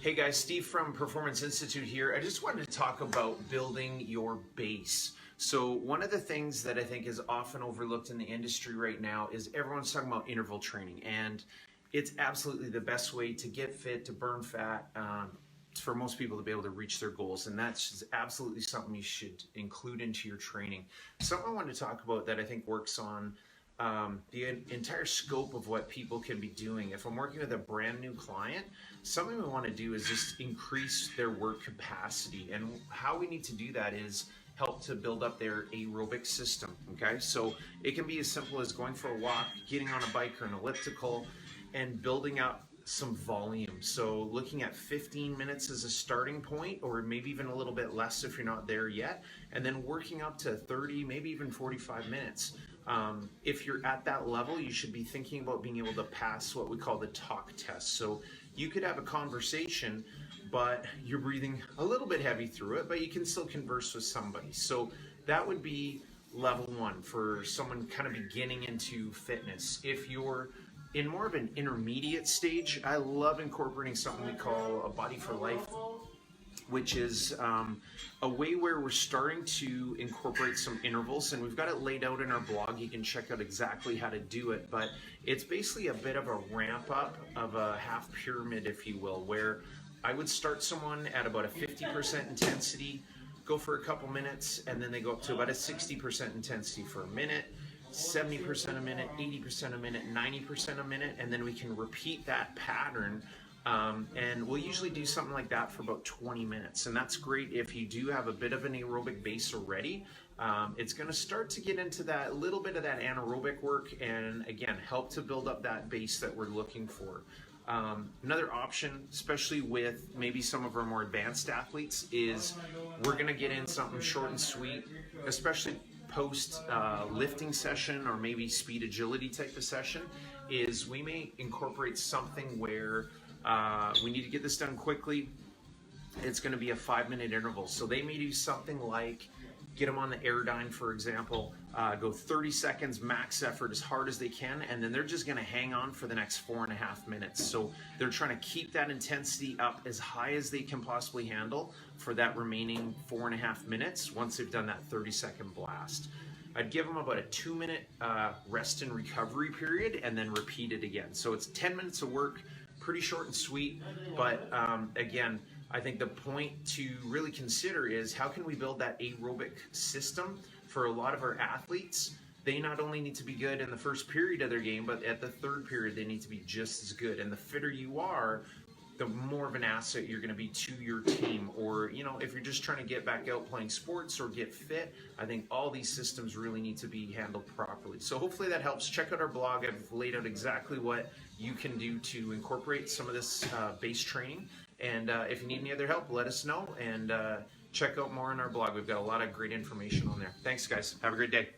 Hey guys, Steve from Performance Institute here. I just wanted to talk about building your base. So one of the things that I think is often overlooked in the industry right now is everyone's talking about interval training, and it's absolutely the best way to get fit, to burn fat, for most people to be able to reach their goals, and that's just absolutely something you should include into your training. Something I wanted to talk about that I think works on the entire scope of what people can be doing. If I'm working with a brand new client, something we want to do is just increase their work capacity, and how we need to do that is help to build up their aerobic system. Okay, so it can be as simple as going for a walk, getting on a bike or an elliptical, and building up some volume. So looking at 15 minutes as a starting point, or maybe even a little bit less if you're not there yet, and then working up to 30, maybe even 45 minutes. If you're at that level, you should be thinking about being able to pass what we call the talk test. So you could have a conversation, but you're breathing a little bit heavy through it, but you can still converse with somebody. So that would be level one for someone kind of beginning into fitness. If you're in more of an intermediate stage, I love incorporating something we call a body for life, which is a way where we're starting to incorporate some intervals, and we've got it laid out in our blog. You can check out exactly how to do it, but it's basically a bit of a ramp up of a half pyramid, if you will, where I would start someone at about a 50% intensity, go for a couple minutes, and then they go up to about a 60% intensity for a minute, 70% a minute, 80% a minute, 90% a minute, and then we can repeat that pattern. And we'll usually do something like that for about 20 minutes. And that's great if you do have a bit of an aerobic base already. It's going to start to get into that little bit of that anaerobic work, and again, help to build up that base that we're looking for. Another option, especially with maybe some of our more advanced athletes, is we're going to get in something short and sweet, especially post lifting session or maybe speed agility type of session, is we may incorporate something where we need to get this done quickly. It's going to be a 5-minute interval. So they may do something like get them on the Aerodyne, for example, go 30 seconds, max effort as hard as they can, and then they're just going to hang on for the next 4.5 minutes. So they're trying to keep that intensity up as high as they can possibly handle for that remaining 4.5 minutes once they've done that 30-second blast. I'd give them about a 2-minute rest and recovery period, and then repeat it again. So it's 10 minutes of work, pretty short and sweet, but again, I think the point to really consider is how can we build that aerobic system for a lot of our athletes. They not only need to be good in the first period of their game, but at the third period they need to be just as good. And the fitter you are, the more of an asset you're going to be to your team. Or, you know, if you're just trying to get back out playing sports or get fit, I think all these systems really need to be handled properly. So hopefully that helps. Check out our blog. I've laid out exactly what you can do to incorporate some of this base training. And if you need any other help, let us know, and check out more on our blog. We've got a lot of great information on there. Thanks, guys. Have a great day.